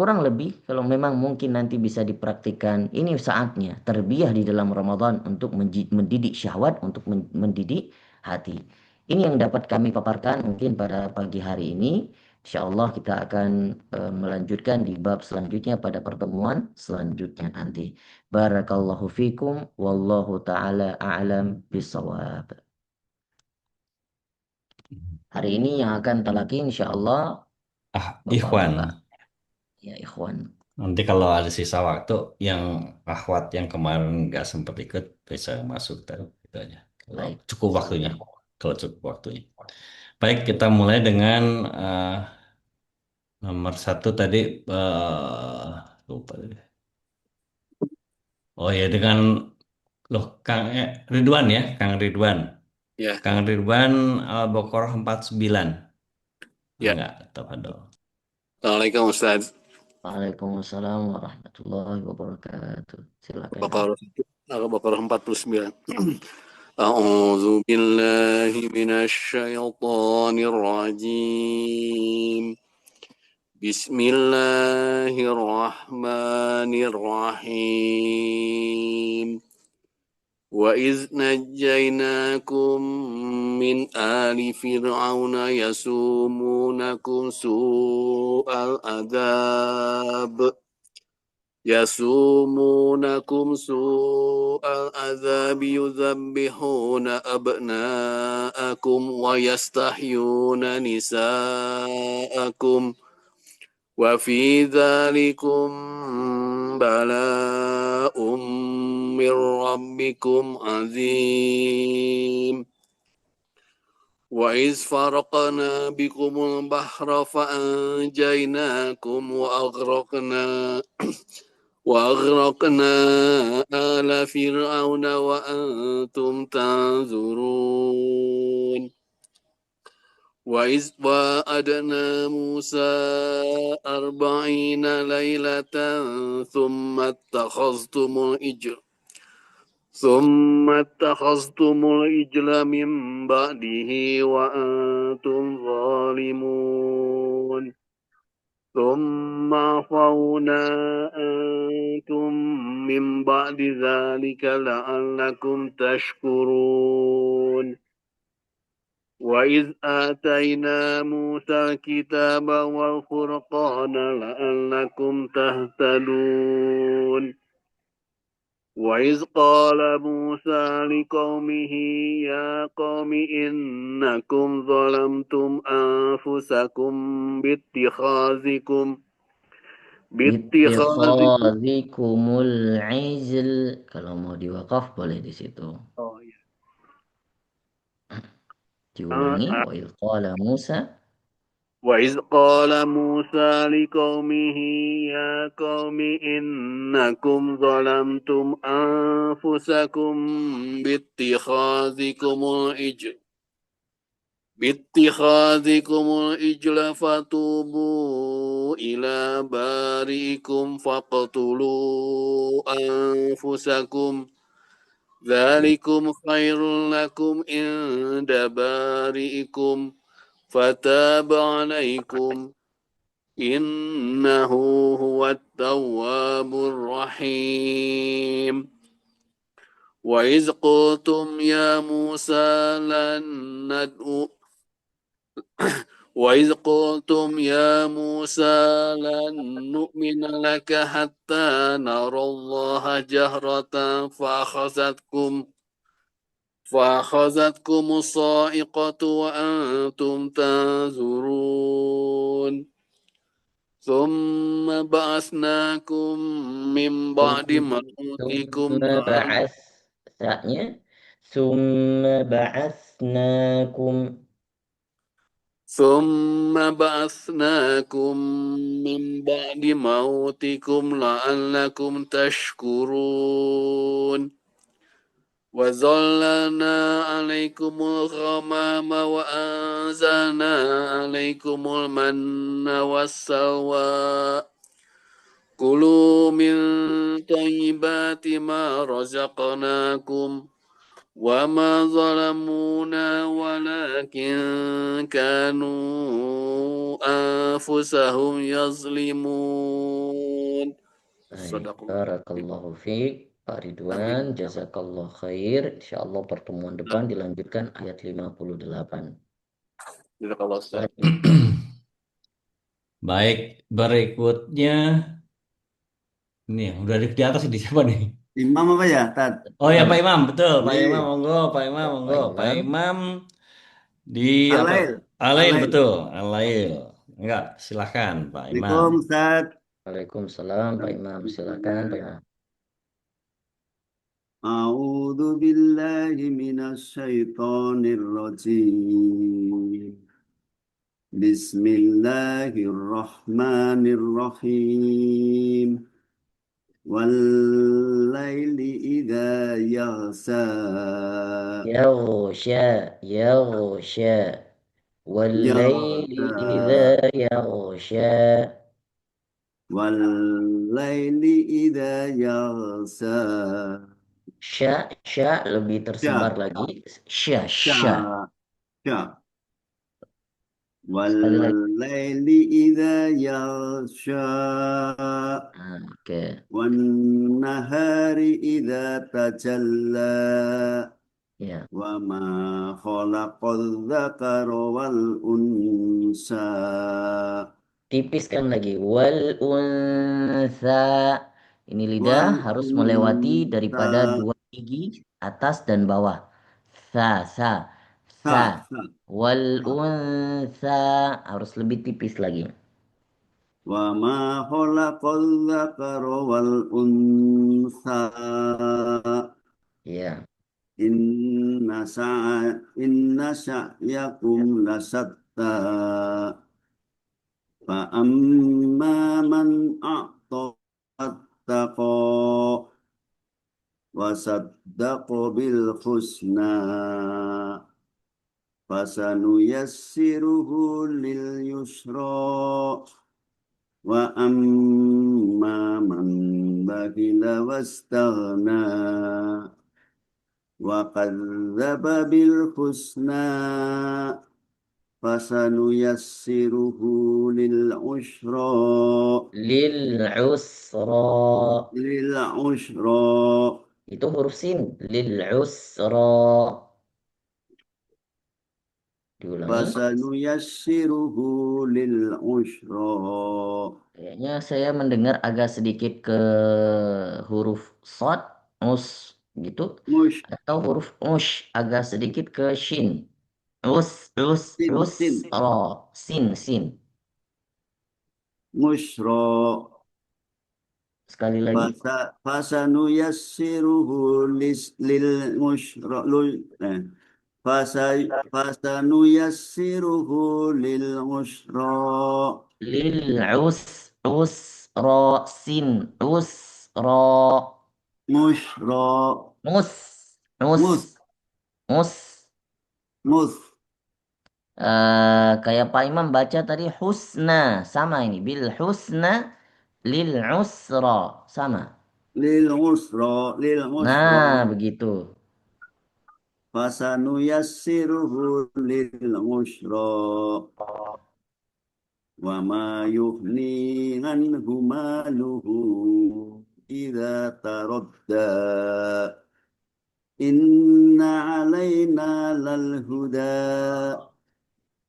kurang lebih kalau memang mungkin nanti bisa dipraktikkan, ini saatnya terbiah di dalam Ramadan untuk mendidik syahwat, untuk mendidik hati. Ini yang dapat kami paparkan mungkin pada pagi hari ini. Insya Allah kita akan melanjutkan di bab selanjutnya pada pertemuan selanjutnya nanti. Barakallahu fikum, wallahu ta'ala a'lam bisawab. Hari ini yang akan talaki insya Allah Ikhwan. bapak-bapak, ya ikhwan. Nanti kalau ada sisa waktu, yang akhwat yang kemarin nggak sempat ikut bisa masuk itu aja. Kalau Baik, cukup waktunya, silakan. kalau cukup waktunya. Baik, kita mulai dengan nomor satu tadi. Lupa tadi. Oh ya, dengan loh Kang Ridwan ya, Kang Ridwan. Ya, Kang Ridwan Al-Baqarah 49. ya. Enggak, tafadhol. Assalamualaikum Ustaz. Waalaikumsalam warahmatullahi wabarakatuh. Silakan. Al-Baqarah Al-Baqarah 49. A'udzu billahi minasyaitonir rajim. Bismillahirrahmanirrahim. Wa iz najjaynakum min ali fir'auna yasumunakum su'al adzab يسومونكم سوء العذاب يذبحون أبناءكم ويستحيون نساءكم وفي ذلكم بلاء من ربكم عظيم وإذ فرقنا بكم البحر فأنجيناكم وأغرقنا آل فرعون وأنتم تنظرون وإذ واعدنا موسى 40 ليلة ثم اتخذتم العجل من بعده وأنتم ظالمون ثم عفونا أنتم من بعد ذلك لعلكم تشكرون وإذ آتينا موسى الكتاب والفرقان لعلكم تهتدون وإذ قال موسى لقومه يا قوم إنكم ظلمتم أنفسكم باتخاذكم باتخاذكم Bittikhadhikumul izl. Kalau mau diwakaf boleh di situ. oh, ya. Diulangi. Wa idh qala Musa. وإذ قال موسى لقومه يا قوم إنكم ظلمتم أنفسكم باتخاذكم العجل فتوبوا إلى بارئكم فاقتلوا أنفسكم ذلكم خير لكم عند بارئكم فتاب عليكم إنه هو التواب الرحيم وإذ قلتم يا موسى لن ندعو وإذ قلتم يا موسى لن نؤمن لك حتى نرى الله جهرة فأخذتكم الصاعقة وأنتم تنظرون ثم بعثناكم من بعد موتكم Summa ba'as. Saknya. Summa ba'asnakum. من بعد موتكم لعلكم تشكرون وظللنا عليكم الغمام وأنزلنا عليكم المن والسلوى كلوا من طيبات ما رزقناكم وما ظلمونا ولكن كانوا أنفسهم يظلمون. Baik, صدق الله. barakallahu fiik, Pak Ridwan, jazakallah khair. Insyaallah pertemuan depan dilanjutkan ayat 58. Jazakallah Ustaz. Baik. Baik, berikutnya ini udah di atas di siapa nih? Imam apa ya, Tad? Oh ya Pak Imam, betul. Pak Iya. Imam, monggo. Pak Imam, Ya, monggo. Pak Pak Imam. Imam di apa? Alail. Alail, Alail. betul. Alail. Enggak, silahkan Pak Imam. Assalamualaikum, Ustaz. Waalaikumsalam, Pak Imam. Silakan, Pak Imam. A'udzu billahi minasyaitonir rajim. Bismillahirrahmanirrahim. Wallaili idza yaghsa. Yaghsha, yaghsha. Wal-laili Yaghsa. idza yaghsha. Wallaili idza yaghsa. Sya lebih tersebar Sya. lagi. Sya, Sya. sya. Sya. Sekali lagi. Wallaili idza yaghsha. Oke. Wan nahari idza tajalla. Ya. Wa ma khalaqadz dzakara wal unsa. Tipiskan lagi. Wal unsa. Ini lidah Wal harus melewati unsa. daripada dua gigi atas dan bawah. Sa. Sa. Sa. Sa. Wal Sa. unsa harus lebih tipis lagi. Wa ma khalaqadz dzakara wal unsa. Ya. Inna sa'yakum lasatta. Fa amma man a'ta wattaqa wa saddaqa bil husna fasanuyassiruhu lil yusra wa amma man bakhila wastaghna wa kadzdzaba bil husna fasanuyassiruhu lil usra Lil usra. lil usra Itu huruf sin. Lil usra. Diulangi. fasanuyassiruhu lil usra. Kayaknya saya mendengar agak sedikit ke huruf sod, us gitu, Mush atau huruf ush agak sedikit ke shin. Us, sin ro, sin. mushra Sekali lagi. fasanuyassiruhu lil mushra fasanuyassiruhu lil usra. Lil us, ro, sin, ro, Mushra mus, mus mus. mus Kayak Pak Imam baca tadi husna, sama ini. Bil husna, lil usra, sama. lil usra Nah, begitu. fasanuyassiruhu lil usra wa ma yughni anhu maluhu idza taradda inna alaina lal huda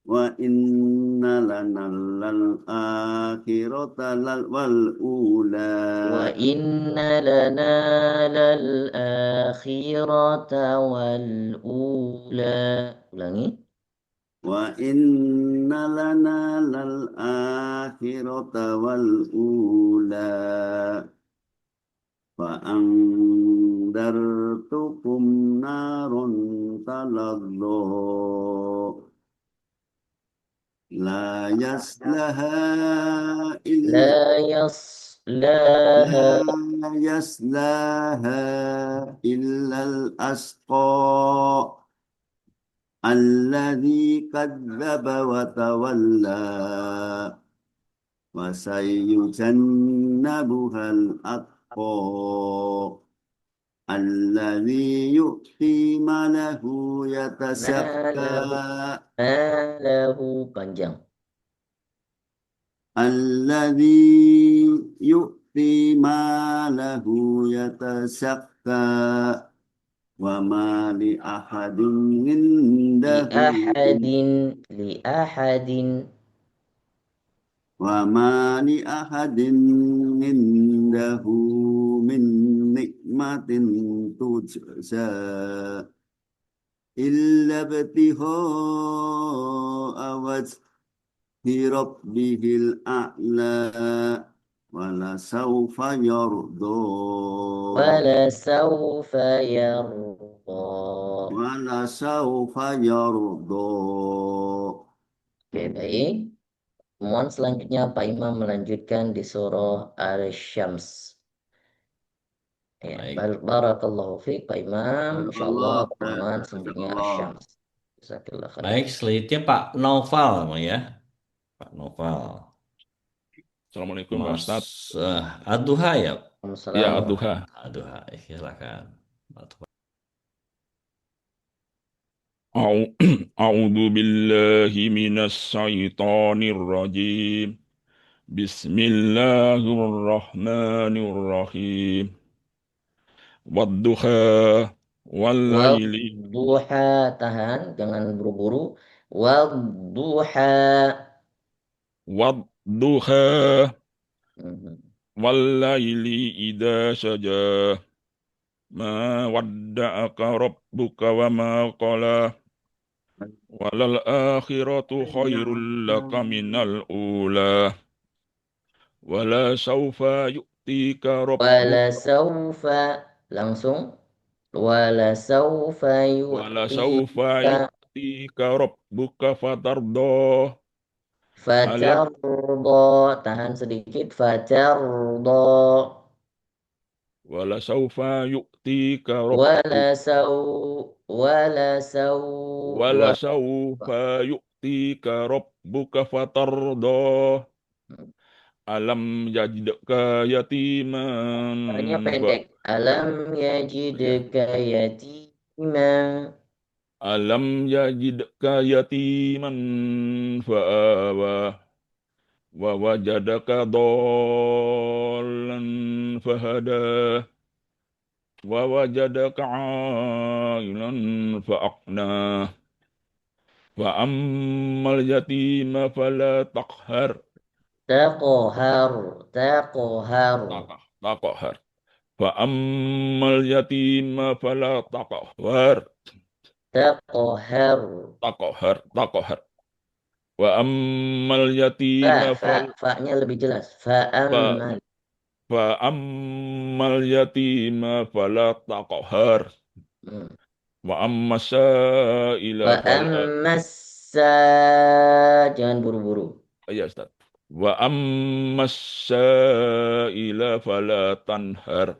wa inna lana lal akhirata wal ula Wa inna lana lal akhirata wal ula. Ulangi. wa inna lana lal akhirata wal ula fa andartukum narun taladdo la yaslaha illa La yaslaha la yaslaha illal asqa alladzi kadzdzaba wa tawalla wa sayyujannabuhal atqa الذي يؤتي ماله يتزكى Malahu panjang. الذي يؤتي ماله يتزكى وما لأحد عنده Liahadin وما لأحد عنده من نعمة تجزى إلا ابتغاء وجه ربه الأعلى ولسوف يرضى ولسوف يرضى. ولسوف يرضى. Oke, baik. Mohon selanjutnya Pak Imam melanjutkan di surah Al-Syams. Ya, Baik. barakallahu fiik Pak Imam. Insyaallah Barakallah. Quran selanjutnya Barakallah. Asy-Syams. Jazakallah khair. Baik, selanjutnya Pak Noval ya. Pak Noval. Assalamualaikum Pak Ustadz. Ad-Duha ya. Waalaikumsalam. Ya, Ad-Duha. Ad-Duha, silakan. A'udzu billahi minas syaitonir rajim. Bismillahirrahmanirrahim. Wadduha wal-laili Wadduha, tahan, jangan buru-buru. Wadduha. wadduha Mhm. wal-laili idza saja. Ma wadda'aka rabbuka wa ma qala. Walal akhiratu khairul laka minal ula. Wala saufa yu'tika Wala rabbuka saufa, langsung. Wala saufa Wala saufa yu'tika yu'tika rabbuka fatardo. Alam fatardo. Tahan sedikit. Fatardo. Wala saufa yu'tika Wala rabbuka sau. Wala sau. Wala saufa yu'tika rabbuka fatardo. Alam yajidka yatiman Hanya pendek. Alam yajidka yatima. Alam yajidka yatiman fa'awa wa wajadaka dhallan fahada wa wajadaka ailan fa'aqna wa ammal yatima fala taqhar Taqohar. Taqohar. taqhar fa ammal yatima fala taqhar Taqohar. taqhar wa ammal yatima Fa-nya lebih jelas. Fa'ammal. fa ammal yatima fala taqhar Hmm. wa amma sa'ila fala Fa'ammassa. Jangan buru-buru. ya Ustaz. Wa amma sa'ila fala tanhar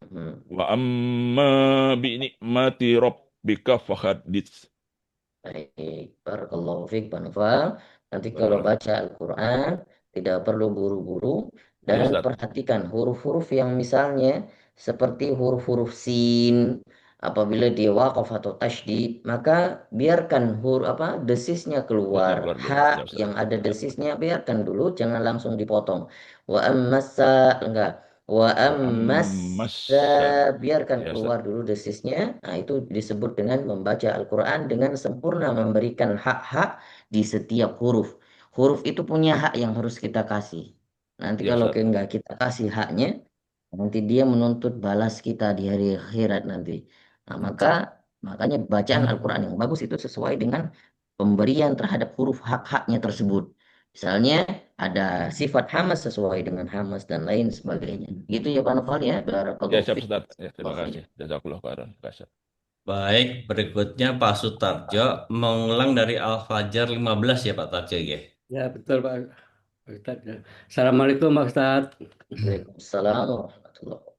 Hmm. wa amma bi ni'mati rabbika fahaddits. Baik, barakallahu fiik Pak Noval. Nanti kalau Barakallahu. baca Al-Quran tidak perlu buru-buru Ya dan Ustaz. perhatikan huruf-huruf yang misalnya seperti huruf-huruf sin apabila dia waqaf atau tasydid maka biarkan desisnya keluar. Keluar dulu. Ha Ya Ustaz. yang ada desisnya biarkan dulu, jangan langsung dipotong. Wa ammasa enggak. Wa ammasa biarkan Ya, keluar dulu desisnya. Nah, itu disebut dengan membaca Al-Quran dengan sempurna, memberikan hak-hak di setiap huruf. Huruf itu punya hak yang harus kita kasih. Nanti Ya, kalau Ustaz. enggak kita kasih haknya, nanti dia menuntut balas kita di hari akhirat nanti. Nah, makanya bacaan Al-Quran yang bagus itu sesuai dengan pemberian terhadap huruf hak-haknya tersebut. Misalnya ada sifat hamas sesuai dengan hamas dan lain sebagainya. Gitu ya Pak Noval ya. Ya, Barakallahu siap fiik. Ustaz. Ya, terima kasih. Jazakallahu khairan. Kasih. Baik, berikutnya Pak Sutarjo mengulang dari Al-Fajr 15 ya Pak Tarjo ya. Ya, betul Pak Ustadz. Ya. Assalamualaikum Pak Ustadz. Waalaikumsalam warahmatullahi wabarakatuh.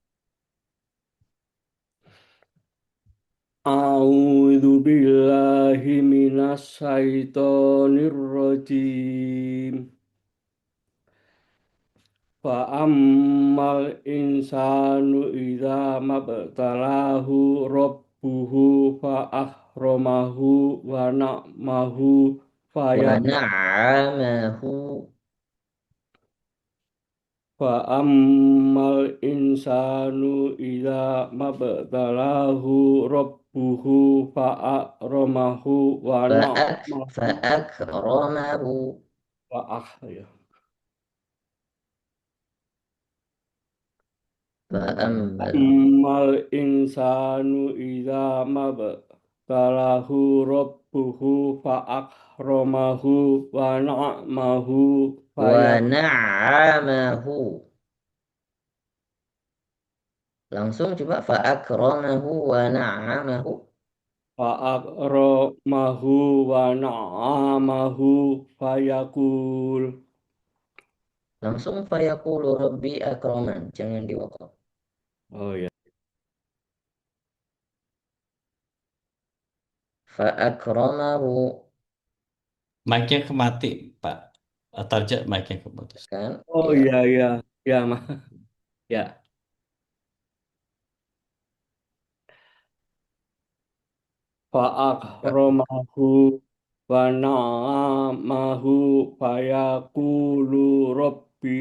A'udzu billahi minas syaitonir rajim. Fa'ammal insanu idza mabtalahu rabbuhu fa'akramahu wa na'mahu ونعمه Fa'ammal insanu idza mabtalahu rabbuhu fa'akramahu wa na'mahu فأكرمه ya. فأما Ammal insanu idza mabtalahu rabbuhu fa'akramahu wa na'mahu ونعمه langsung coba fa'akramahu wa na'amahu fa'akramahu wa na'amahu fayakul. langsung fayaqulu rabbi akraman, jangan diwakaf. Oh ya. Fa'akramahu Mic-nya kemati, Pak. Tarja mic-nya keputus. kan Oh ya. iya iya ya mah ya. Fa'akramahu wa na'amahu fayaqulu rabbi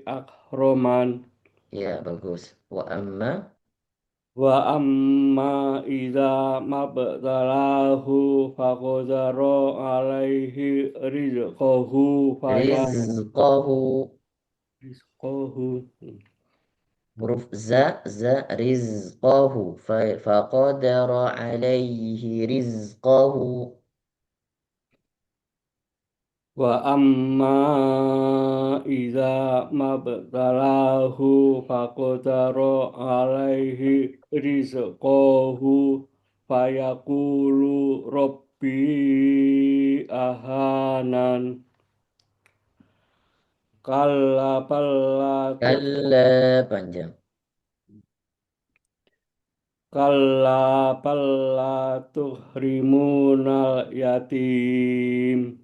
akraman. Ya bagus. Wa amma Wa amma idza mabtalahu faqadara alaihi rizqahu rizqahu rizqahu huruf za rizqahu faqadara alaihi rizqahu wa amma idza mabtalahu faqadara alaihi rizqahu fayaqulu rabbi ahanan kalla pallatu kalla panjang kalla pallatu hrimunal yatim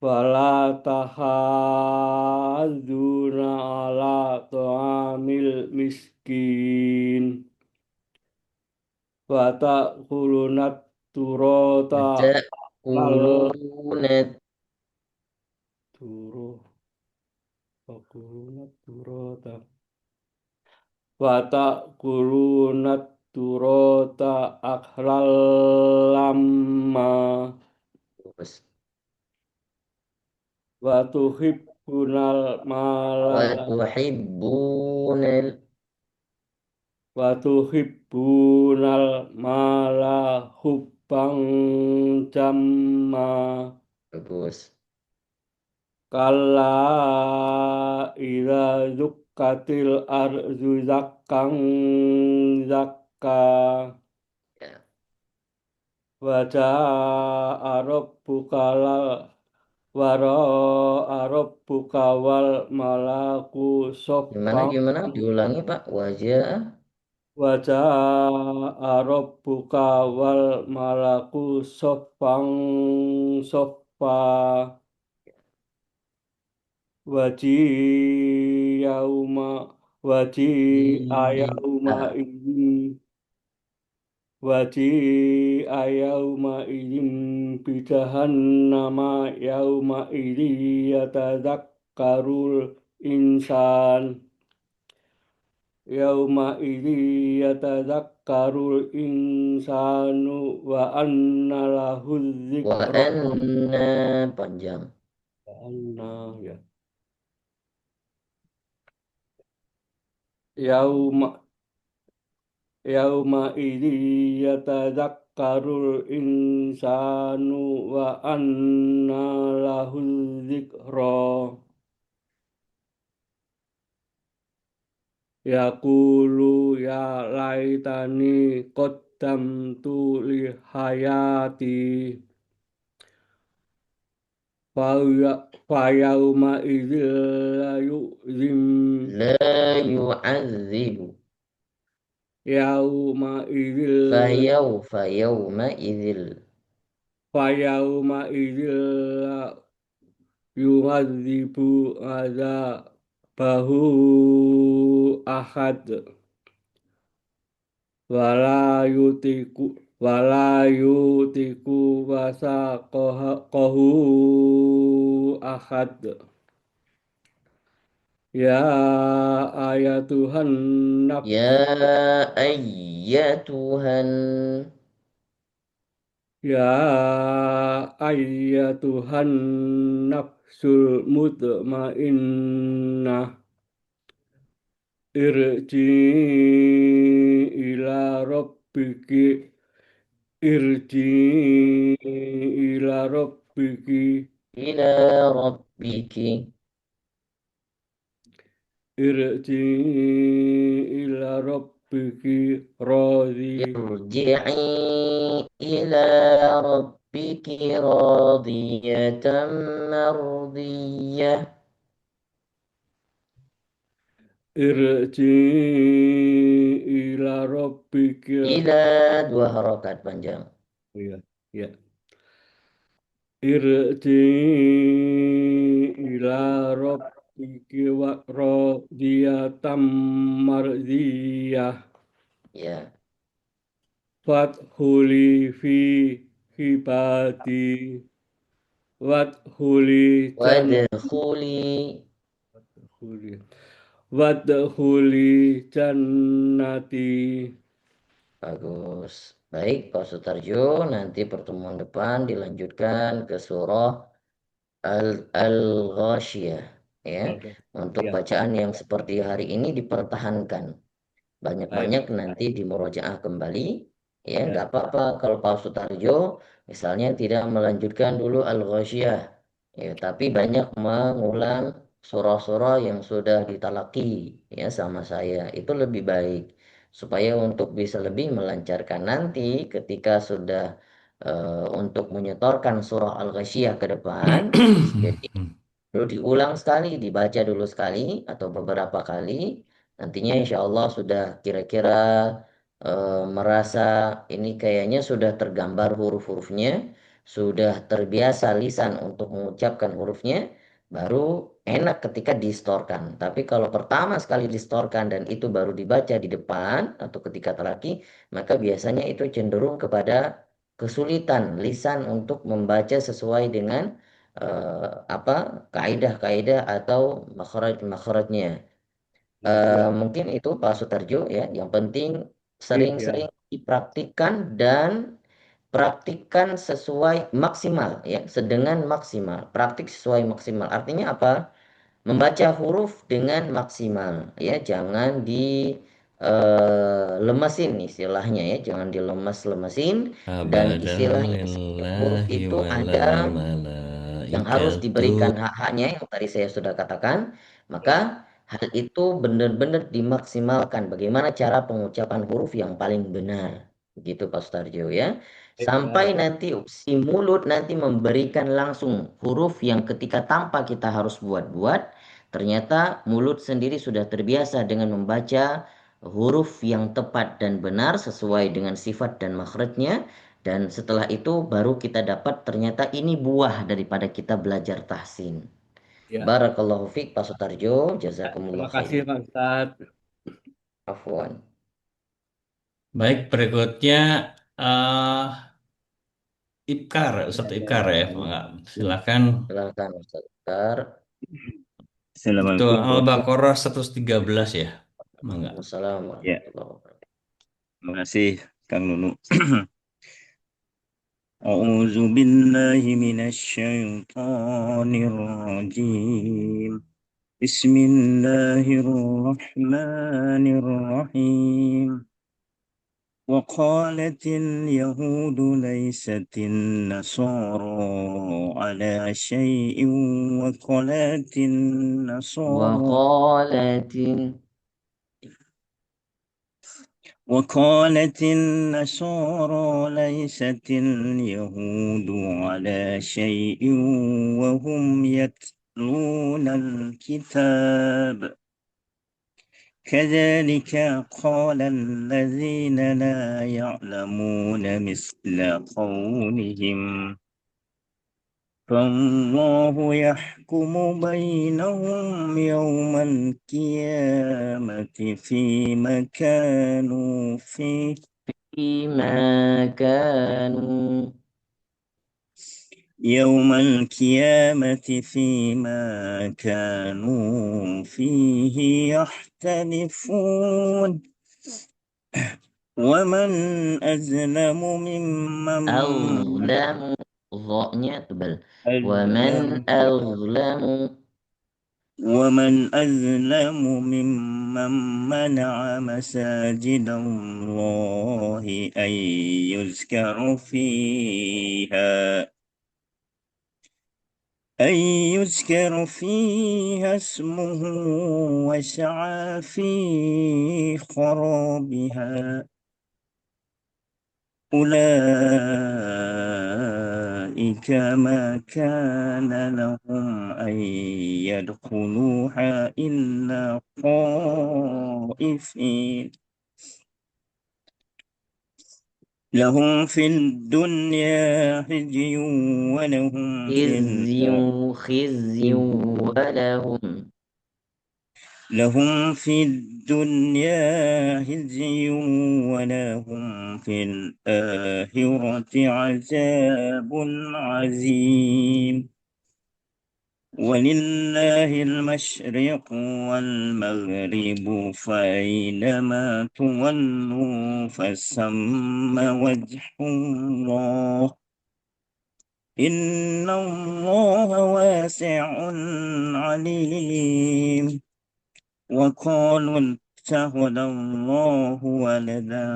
wala tahadduna ala ta'amil miskin wa ta'kulunat turata lal ta'kuluna turu ta'kulunat turata wa ta'kulunat turata akhlal lamma terus wa tuhibbunal mala wa tuhibbunal wa tuhibbunal mala hubban jamma bagus kalla idza dukkatil ardu zakkan zakka ya wa jaa rabbuka rabbuka wal malaku gimana soffan gimana diulangi Pak wajah wa jaa rabbuka wal malaku soffan soffa waji yauma waji ayauma ah, ini waji ayauma ini bidahannama yauma ini yatadzakkarul insan yauma ini yatadzakkarul insanu wa anna lahu wa dzikra anna panjang wa anna ya yauma yauma idzi yatadzakkarul insanu wa anna lahul dzikra yaqulu ya laitani qaddamtu li hayati fa yauma idzil la yu'zim la yu'adzibu yauma idzil fayawma idzil fa yauma idzil yu'adzibu adzabahu ahad wala yutiku wasaqahu ahad. Ya ayatuhan nafs Ya ayyatuhan Ya ayyatuhan nafsul mutmainnah irji ila rabbiki irji ila rabbiki ila rabbiki irji ila rabbiki radhi irji'i ila rabbiki radiyatan mardiyah. irji ila rabbiki Ila dua harokat panjang. ya ya irji ila rabbiki wa radiyatan mardiyah Ya. Fathuli fi hibati Wadhuli Wadkhuli. Wadhuli jannati. Bagus. Baik, Pak Sutarjo, nanti pertemuan depan dilanjutkan ke surah Al-Ghasyiyah. Ya, untuk Ya. bacaan yang seperti hari ini dipertahankan. Banyak-banyak nanti dimurojaah kembali. Ya, nggak apa-apa kalau Pak Sutarjo misalnya tidak melanjutkan dulu Al-Ghasyiyah. Ya, tapi banyak mengulang surah-surah yang sudah ditalaki ya sama saya. Itu lebih baik supaya untuk bisa lebih melancarkan nanti ketika sudah untuk menyetorkan surah Al-Ghasyiyah ke depan. Jadi dulu diulang sekali, dibaca dulu sekali atau beberapa kali. Nantinya insya Allah sudah kira-kira merasa ini kayaknya sudah tergambar huruf-hurufnya, sudah terbiasa lisan untuk mengucapkan hurufnya, baru enak ketika distorkan. Tapi kalau pertama sekali distorkan dan itu baru dibaca di depan atau ketika talaki, maka biasanya itu cenderung kepada kesulitan lisan untuk membaca sesuai dengan kaidah-kaidah atau makhraj-makhrajnya. Mungkin itu Pak Sutarjo ya. Yang penting sering-sering dipraktikkan dan praktikkan sesuai maksimal ya, sedengan maksimal. Praktik sesuai maksimal. Artinya apa? Membaca huruf dengan maksimal ya, jangan di lemesin istilahnya ya, jangan dilemes-lemesin dan istilahnya setiap huruf Lillahi itu wal ada yang harus malaikatu. diberikan hak-haknya yang tadi saya sudah katakan, maka hal itu benar-benar dimaksimalkan. Bagaimana cara pengucapan huruf yang paling benar, gitu Pak Sutarjo ya. Sampai nanti si mulut nanti memberikan langsung huruf yang ketika tanpa kita harus buat-buat, ternyata mulut sendiri sudah terbiasa dengan membaca huruf yang tepat dan benar sesuai dengan sifat dan makhrajnya. Dan setelah itu baru kita dapat ternyata ini buah daripada kita belajar tahsin. Ya. Barakallahu fiik Pak Sutarjo, jazakumullah Terima kasih khairan. Pak Ustadz. Afwan. Baik, berikutnya Ustadz Ibkar ya, Pak. Silakan. Silakan Ustaz Ikrar. Itu Assalamualaikum. Al-Baqarah 113 ya. Mangga. Assalamualaikum Ya. warahmatullahi wabarakatuh. Terima kasih Kang Nunu. A'udzu billahi minasyaitonir rajim. Bismillahirrahmanirrahim. وقالت اليهود ليست النصارى على شيء وقالت النصارى ليست اليهود على شيء وهم يتلون الكتاب كذلك قال الذين لا يعلمون مثل قولهم فالله يحكم بينهم يوم القيامة فيما كانوا فيه فيما كانوا يوم القيامة فيما كانوا فيه يختلفون ومن أظلم ممن أظلم ظاءnya tebal أظلم ومن أظلم ممن منع مساجد الله أن يذكر فيها اسمه وسعى في خرابها أولئك ما كان لهم أن يدخلوها إلا خائفين لهم في الدنيا خزي ولهم في خزي ولهم لهم في الدنيا خزي ولهم في الآخرة عذاب عظيم ولله المشرق والمغرب فأينما تولوا فثم وجه الله إن الله واسع عليم وقالوا اتخذ الله ولدا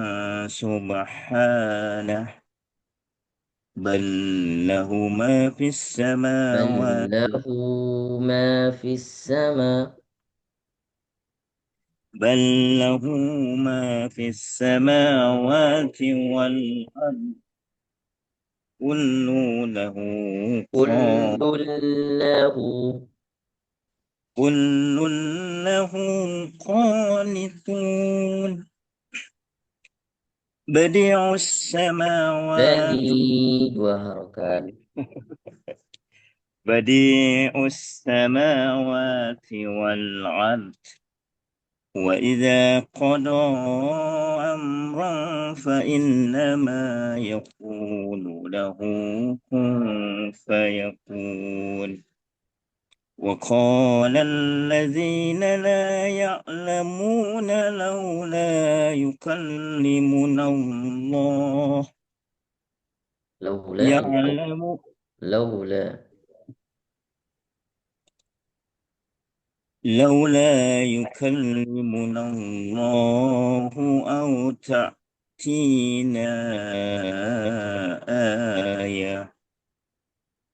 سبحانه بل له ما في بل السماوات له ما في السماء بل له ما في السماوات والأرض كل له كل له كل له قانتون بديع السماوات dua harokat بديع السماوات والأرض وإذا قضى أمرا فإنما يقول له كن فيكون وقال الذين لا يعلمون لولا يكلمنا الله يعلم لولا يكلمنا الله أو تأتينا آية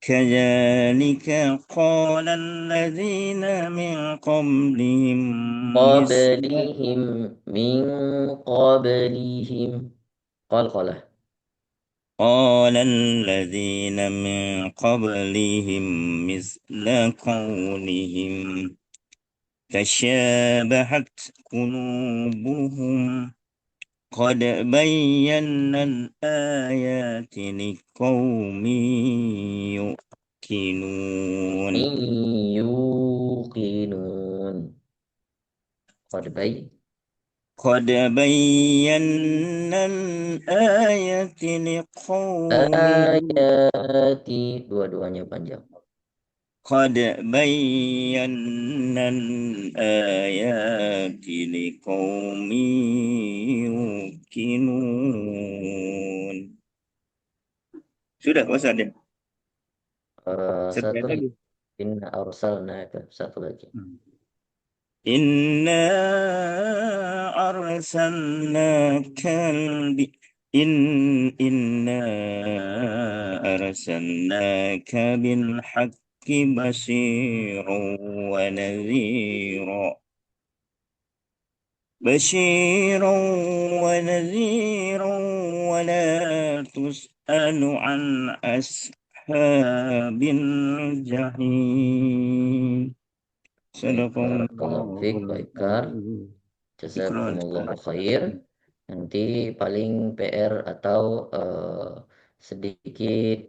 كذلك قال الذين من قبلهم من قبلهم قال قال الذين من قبلهم مثل قولهم تشابهت قلوبهم قد بينا الآيات لقوم يوقنون قد بينا الآيات لقوم dua-duanya panjang قد بينا الآيات لقوم يوقنون. Sudah, Mas Adem. satu lagi inna arsalnaka satu lagi Inna arsalnaka inna arsalnaka bil haqqi basyiran wa nadhira ولا تسأل عن أصحاب الجحيم صدق Barakallahu fiik, baik Kar. Jazakumullahu khair. Nanti paling PR atau sedikit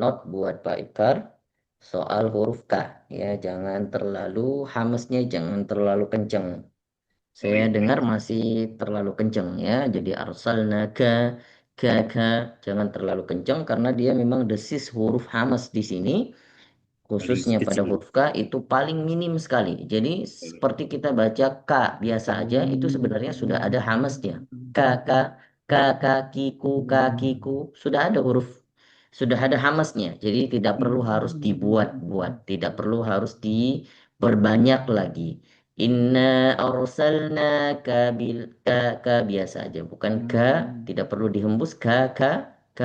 note buat Pak Ikrar soal huruf K ya, jangan terlalu hamesnya jangan terlalu kenceng. Saya dengar masih terlalu kenceng ya. Jadi arsalnaka ka jangan terlalu kenceng karena dia memang desis huruf hamas di sini. Khususnya pada kecil. huruf K itu paling minim sekali. Jadi seperti kita baca K biasa aja itu sebenarnya sudah ada hamasnya. K, K, K, kakiku, kakiku. Sudah ada hamasnya. Jadi tidak perlu harus dibuat-buat. Tidak perlu harus diperbanyak lagi. Inna arsalnaka bil K, K biasa aja. Bukan K, tidak perlu dihembus K, K, K,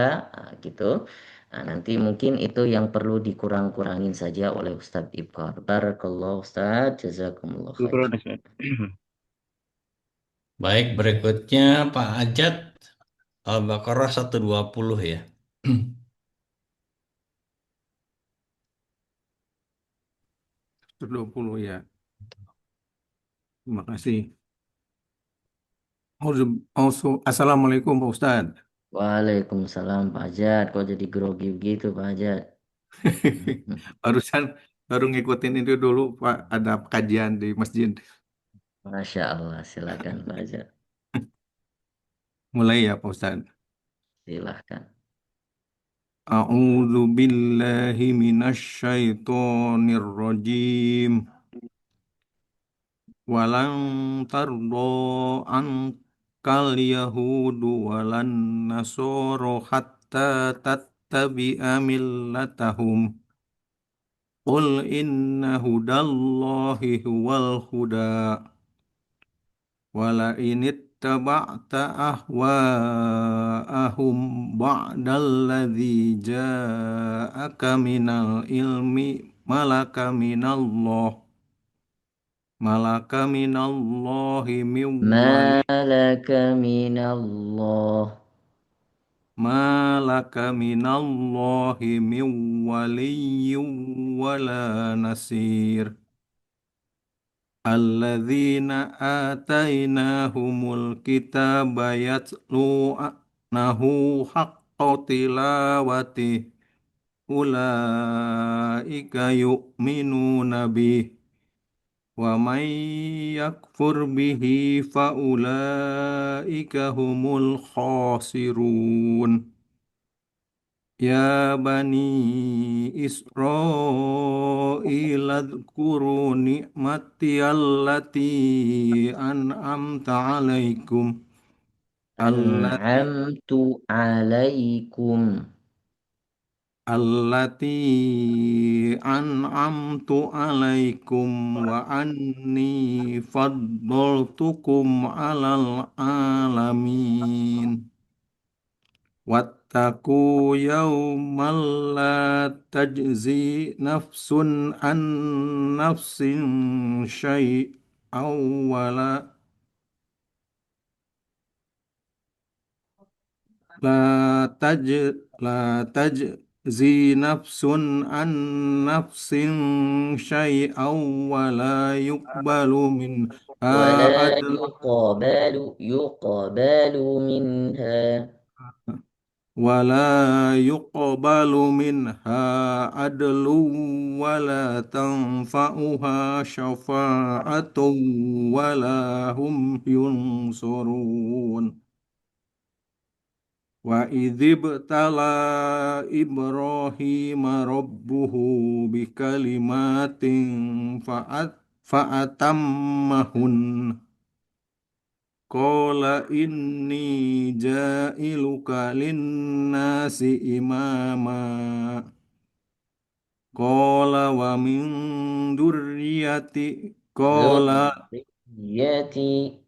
gitu. Nah, nanti mungkin itu yang perlu dikurang-kurangin saja oleh Ustadz Ibkar. Barakallah Ustadz, jazakumullah khair. Syukron, Ustaz. Baik, berikutnya Pak Ajat, Al-Baqarah 120 ya. 120 ya. Terima kasih. Assalamualaikum Pak Ustadz. Waalaikumsalam Pak Ajat. Kok jadi grogi gitu Pak Ajat? Barusan baru ngikutin itu dulu Pak, ada kajian di masjid. Masya Allah, silakan Pak Ajat. Mulai ya Pak Ustadz. Silahkan. A'udzu billahi minasy syaithanir rajim. Walan tardo ankal yahudu walan nasoro hatta tattabi'a millatahum. Qul inna hudallahi huwal huda. Wala inittaba'ta ahwa'ahum ba'dalladzi ja'aka minal ilmi malaka minallahi min wali Malaka minallah. malaka minallahi min waliyyin wala nasir. Alladzina atainahumul kitaba yatlu'nahu haqqa tilawati ulaika yu'minuna bih wa man yakfur bihi fa ulaika humul khasirun. Ya bani Israil adhkuru ni'mati allati an'amta alaikum An'amtu alaikum. allati an'amtu alaikum wa anni faddaltukum alal alamin. Wattaku yawman la tajzi nafsun an nafsin syai'aw wala la taj la tajzi nafsun an nafsin syai'aw wala yuqbalu minha Wala adl yuqbalu minha. ولا يقبل منها عدل ولا تنفعها شفاعة ولا هم ينصرون وإذ ابتلى إبراهيم ربه بكلمات فأتمهن Qala inni ja'iluka linnasi imama. Qala wa min durriyati. Dzurriyyati.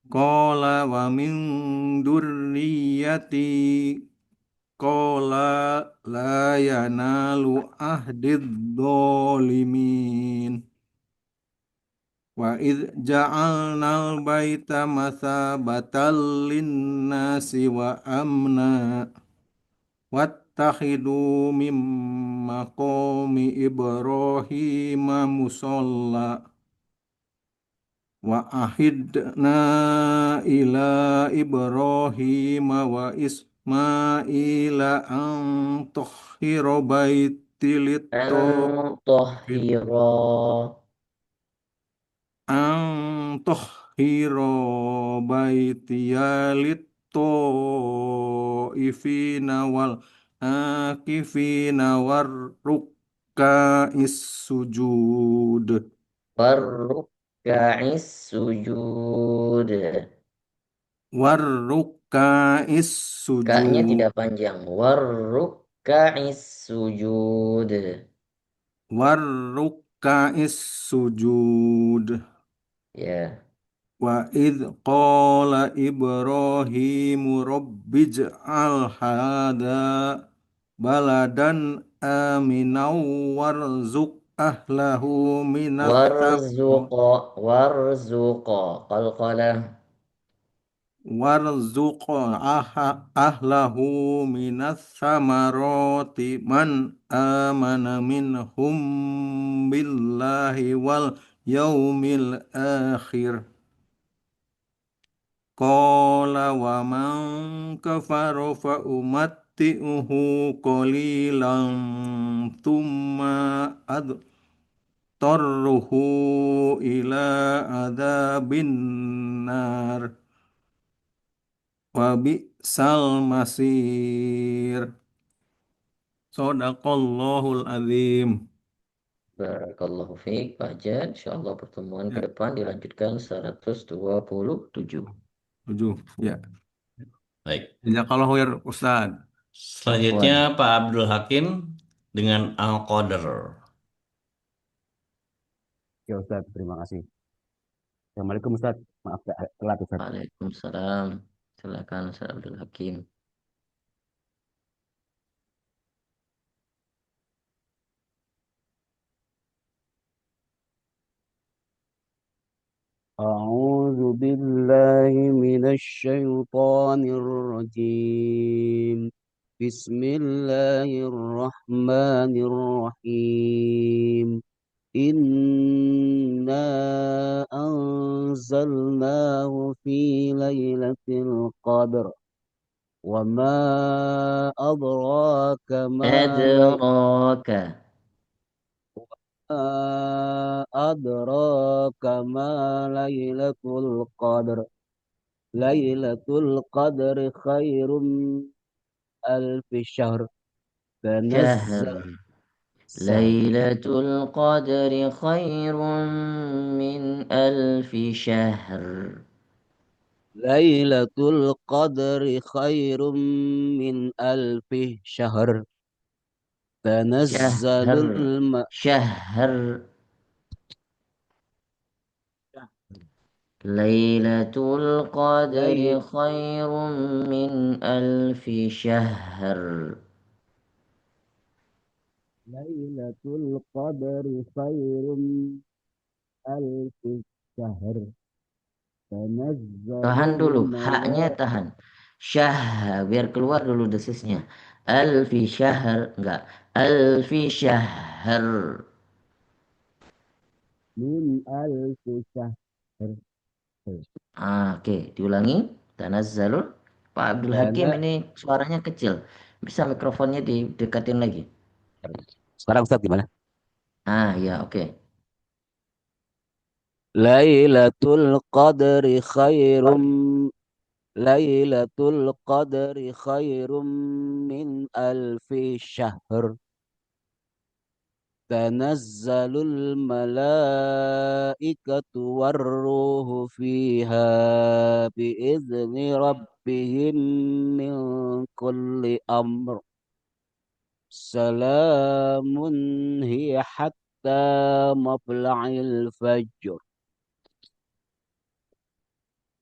Qala wa min durriyati. Qala la yanalu ahdid dhalimin. Wa idh ja'alnal baita mathabatan linnasi wa amna wattakhidu min maqami Ibrahim musalla wa ahidna ila Ibrahim wa ila an tuhhira baiti littafil Antohiro. an tuhhira baitiya littafina wal akifina war rukka'is sujud Warruka'is sujud. war rukka'is Ka-nya sujud tidak panjang. Warruka'is sujud. war rukka'is sujud Ya. wa idh qala Ibrahimu rabbij'al hadha baladan aminau warzuq ahlahu minat Warzuqo. Warzuqo. Qalqalah. warzuq ahlahu minas samaroti man amana minhum billahi wal yaumil akhir qala wa man kafara fa umatti'uhu qalilan thumma adtarruhu ila adzabin nar wa bi'sal masir. Sadaqallahul azim. Barakallahu fiik, Pak Jan. Insyaallah pertemuan ke Ya, depan dilanjutkan 127. 7. Ya. Baik. Jazakallahu khair Ustaz. Selanjutnya Afwan. Pak Abdul Hakim dengan Al-Qadar. Ya Ustaz, terima kasih. Assalamualaikum Ustaz. Maaf telat Ustaz. Waalaikumsalam. Silakan Ustaz Abdul Hakim. أعوذ بالله من الشيطان الرجيم. بسم الله الرحمن الرحيم. إنا أنزلناه في ليلة القدر وما أدراك Adraka. ما ليلة القدر. ليلة القدر خير من ألف شهر. تنزل Syahr. Lailatul Qadri khairun min alfi syahr. ليلة القدر خير من ألف شهر. تنزل Syahr. Syahr. Lailatul Qadri لي- khairun min alfi syahr. ليلة القدر خير من ألف شهر. تنزل Tahan dulu, haknya الملائكة tahan. Syah, biar keluar dulu desisnya. Alfi syahr, enggak. Alfi syahr. من ألف شهر. Oke, diulangi. Tanazzalul. Pak Abdul Hakim Tana ini suaranya kecil. Bisa mikrofonnya didekatin lagi. Sekarang Ustaz gimana? Ya, oke. Lailatul Qadri khairum Lailatul Qadri khairum min alfi syahr. Tanazzalul malaikatu warruhu fiha biizni rabbihim min kulli amr. Salamun hiya hatta matla'il fajr.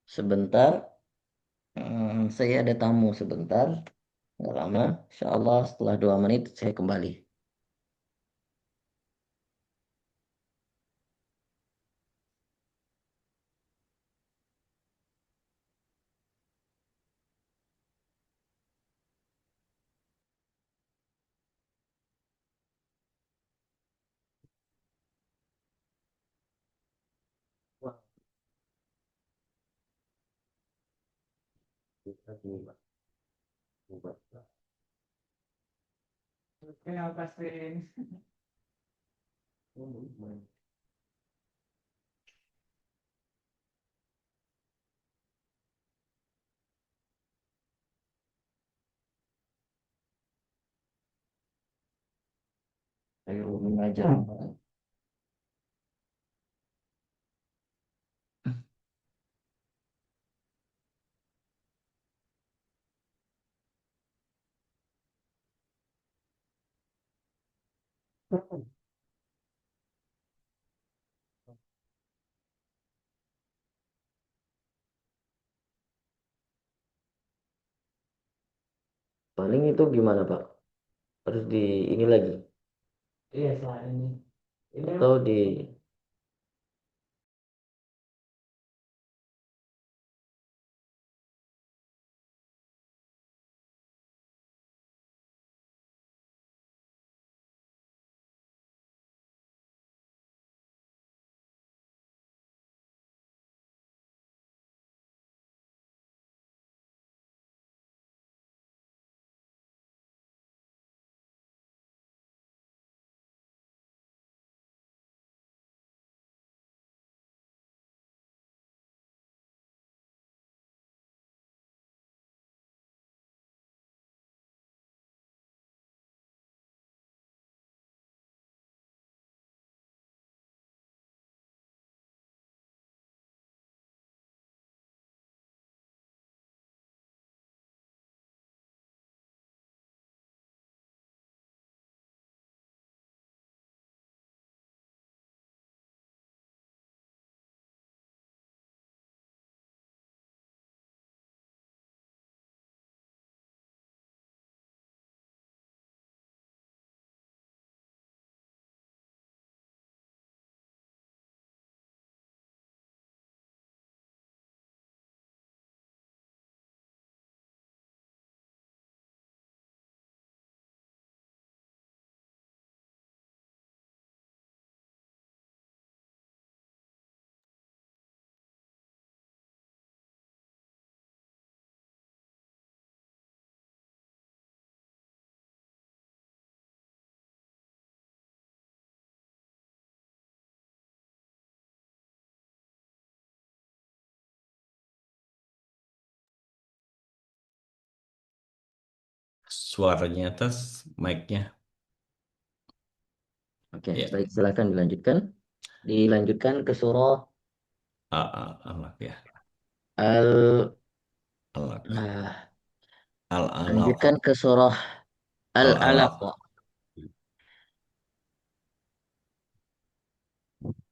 Sebentar. Saya ada tamu sebentar. Nggak lama. Insya Allah setelah 2 menit saya kembali. Wah, Ayo mengajar. Paling itu gimana Pak? Harus di ini lagi. Iya, saat ini. Atau di Suaranya atas, mic-nya. Oke, Ya. baik silakan dilanjutkan. Dilanjutkan ke surah Alaq ya. Al Alaq. nah, Al-Alaq. lanjutkan ke surah Al-Alaq. Al-Alaq.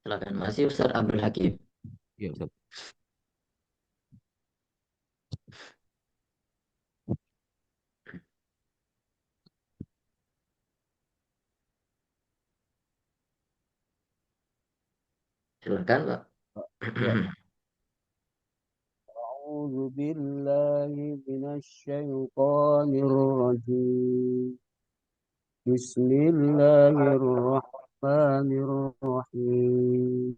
Silakan. Masih Ustaz Abdul Hakim. Iya, Ustaz. Silakan, Pak. Ya. أعوذ بالله من الشيطان الرجيم بسم الله الرحمن الرحيم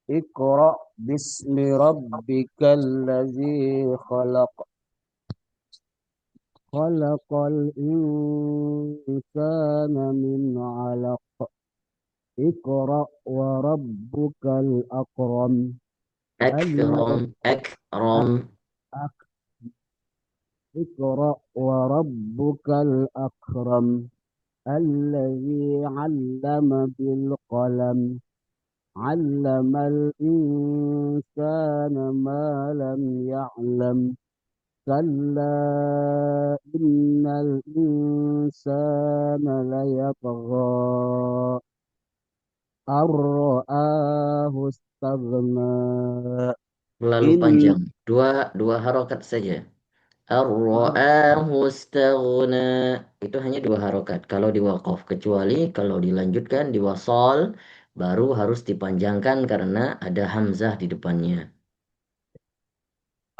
اقرأ باسم ربك الذي خلق خلق الإنسان من علق اقرأ وربك الأكرم Akram, Akram. اقرأ وربك الأكرم الذي علم بالقلم علم الإنسان ما لم يعلم كلا إن الإنسان ليطغى أن رآه استغنى Terlalu panjang. Dua harokat saja. Ar-ra'ahu istaghna. Itu hanya dua harokat. Kalau di waqaf. Kecuali kalau dilanjutkan di wasal. Baru harus dipanjangkan karena ada hamzah di depannya.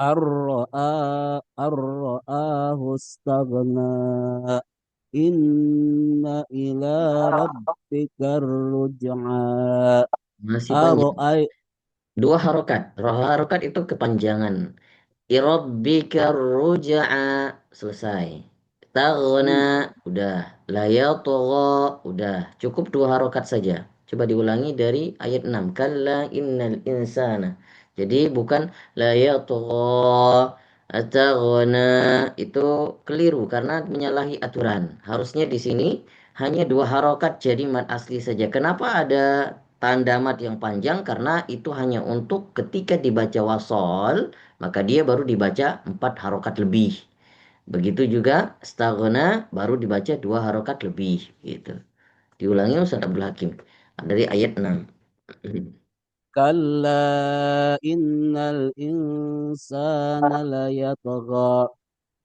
أن رآه استغنى إن إلى ربك الرجعى Masih panjang. أرأي Dua harokat. Roh harokat itu kepanjangan. rabbika ruj'a, selesai. Taghna, udah. La yatgha, udah. Cukup 2 harokat saja. Coba diulangi dari ayat 6. Kalla innal insana. Jadi bukan la yatgha ataghna, itu keliru karena menyalahi aturan. Harusnya di sini hanya 2 harokat jadi mad asli saja. Kenapa ada tanda mad yang panjang? Karena itu hanya untuk ketika dibaca wasol, maka dia baru dibaca 4 harokat lebih. Begitu juga stagona baru dibaca 2 harokat lebih gitu. Diulangi Ustaz Abdul Hakim dari ayat 6. كلا إن الإنسان ليطغى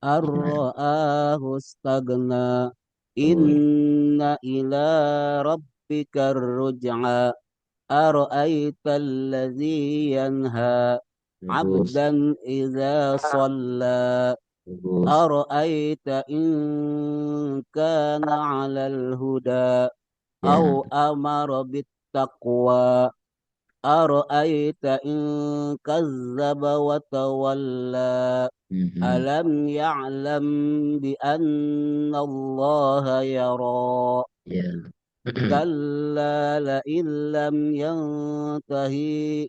أن رآه استغنى إن إلى ربك الرجعى أرأيت الذي ينهى Bagus, عبدا إذا صلى bagus. أرأيت إن كان على الهدى Ya. أو أمر بالتقوى أرأيت إن كذب وتولى Mhm. ألم يعلم بأن الله يرى Ya. كلا لئن لم ينتهي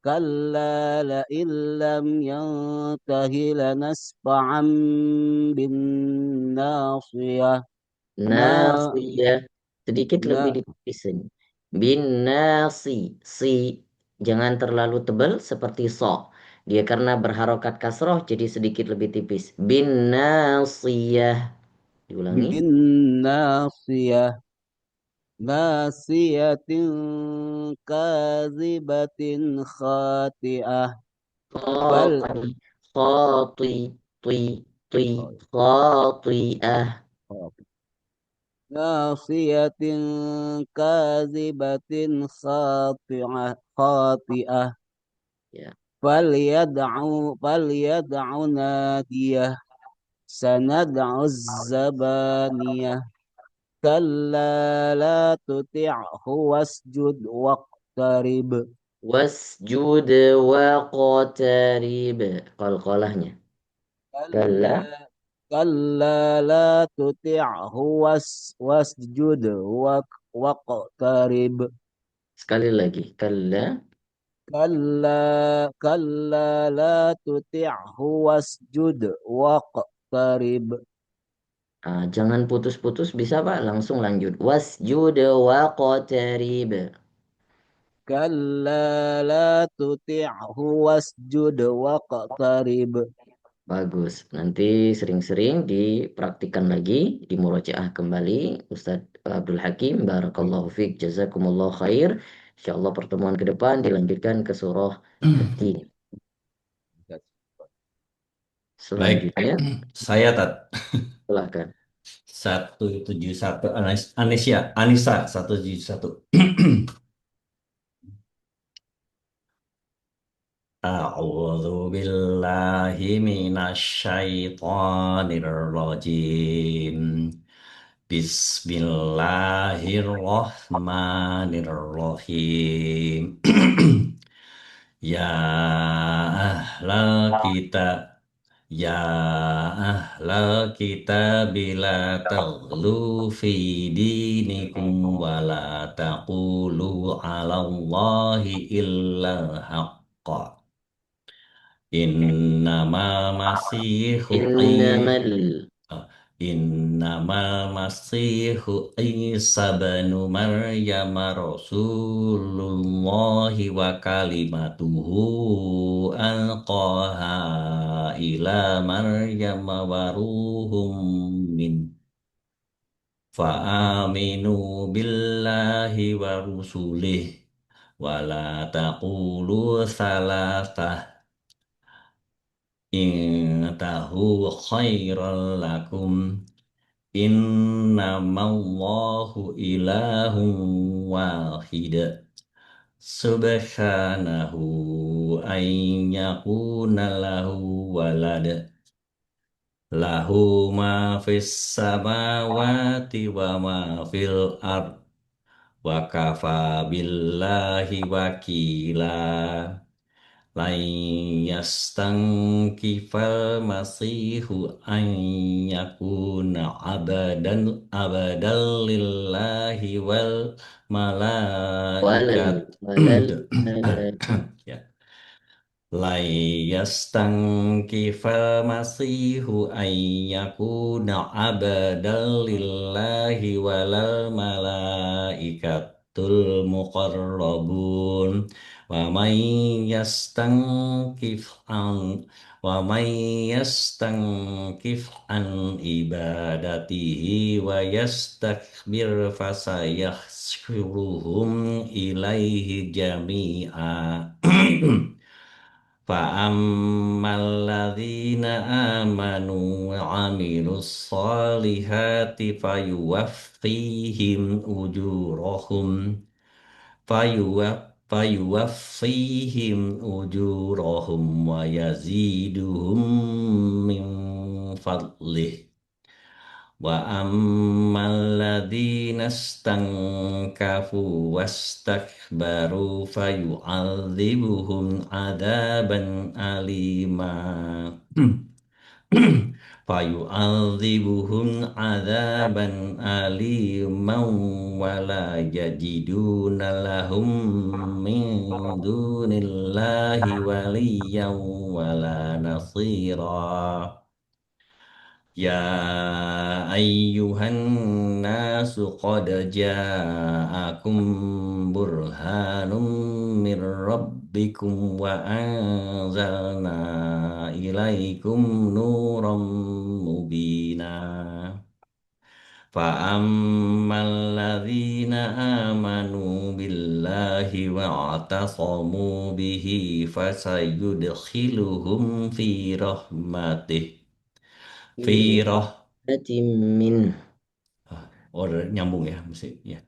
كلا لئن لم ينته لنسفعا بالناصية نا Nasiyah sedikit lebih نا ditipisin. Bin nasi, si jangan terlalu tebal seperti so. Dia karena berharokat kasroh jadi sedikit lebih tipis. Bin nasiyah. Diulangi. بالناصية ناصية كاذبة خاطئة فل Khati, khati, tui, tui, khati'ah. ناصية كاذبة خاطئة Ya. فليدع ناديه سندع الزبانية كلا لا تطعه واسجد واقترب Wasjud waqtarib. Qalqalahnya. Kalla. كلا كلا لا تطعه واسجد واقترب Sekali lagi. Kalla. كلا لا تطعه واسجد واقترب Jangan putus-putus bisa Pak. Langsung lanjut. Wasjud waqtarib. كلا لا تطعه واسجد واقترب Bagus. Nanti sering-sering dipraktikkan lagi, dimurojaah kembali. Ustadz Abdul Hakim, barakallahu fiik, jazakumullah khair. Insyaallah pertemuan ke depan dilanjutkan ke surah ketiga. Baik, Selanjutnya, saya Tat silahkan. 171 Anissa 171. A'udzu billahi minasyaitonir rajim. Bismillahirrahmanirrahim. Ya ahlal kitab Ya ahlal kitab la taghlu fi dinikum wa la taqulu 'ala Allahi illal haqqa. Innamal masihu Innamal. Innamal masihu Isa bin Maryam Rasulullahi wa kalimatuhu alqaha ila Maryam wa ruhum min fa'aminu billahi wa rusulih wa la taqulu salasah intahu khairan lakum innamallahu ilahun wahid subhanahu an yakuna lahu walad lahu ma fis samawati wa ma fil ard wa kafa billahi wakila lan yastankifal masihu an yakuna abadan lillahi wal malaikat. walal malaikat. Ya. La yastankifal masihu an yakuna abadan lillahi walal malaikatul muqarrabun wa man yastankif an wa man yastankif an ibadatihi wa yastakbir fasayahsyuruhum ilaihi jami'a. فأما الذين آمنوا وعملوا الصالحات فيوفيهم أجورهم ويزيدهم من فضله وأما الذين استنكفوا واستكبروا فيعذبهم عذابا أليما ولا يجدون لهم من دون الله وليا ولا نصيرا يا أيها الناس قد جاءكم برهان من ربكم وأنزلنا إليكم نورا مبينا فأما الذين آمنوا بالله واعتصموا به فسيدخلهم في رحمته Fi Firoh, rahmatin min. nyambung ya mesti ya.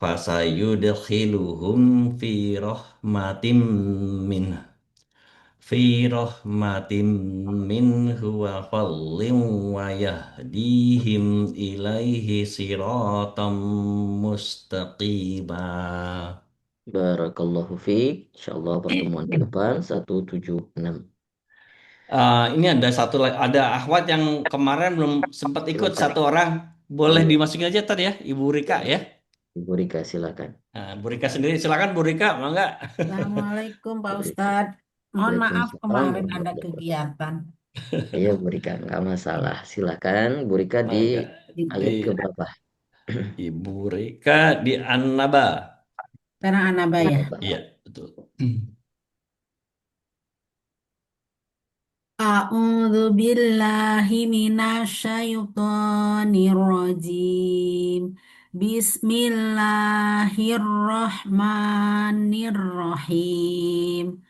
Fasayudkhiluhum fi rahmatim min minhu wa fadlin wa yahdihim ilaihi siratam mustaqima. Barakallahu fiik. Insyaallah pertemuan ke depan 176. Ini ada akhwat yang kemarin belum sempat ikut Silakan. satu orang. Boleh Iya, dimasukin aja tadi ya, Ibu Rika ya. Ibu Rika silakan. Nah, Bu Rika sendiri silakan Bu Rika, mangga. Assalamualaikum Pak Bu Rika. Ustadz. Mohon maaf Waalaikumsalam kemarin ada warahmatullahi wabarakatuh. kegiatan. Iya Bu Rika, nggak masalah. Silakan Bu Rika di Mangga ayat di keberapa? Ibu Rika di An-Naba. Sekarang Anaba ya. Iya, betul. A'udzu billahi minasyaitonir rajim. Bismillahirrahmanirrahim.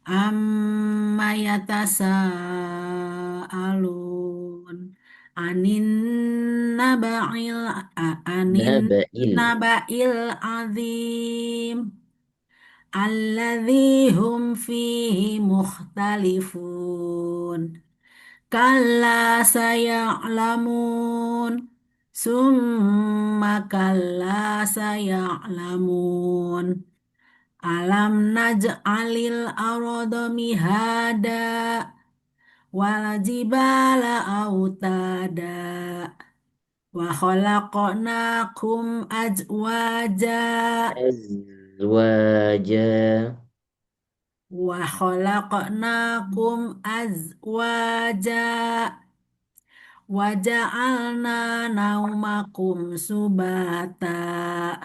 Amma yatasaalun anin Nabail. nabail azim alladzi hum fihi mukhtalifun kalla saya'lamun summa kalla saya'lamun alam naj'alil arda mihada wal jibala autada wa khalaqnakum azwaja Azwaja. wa khalaqnakum azwaja wa ja'alna naumakum subata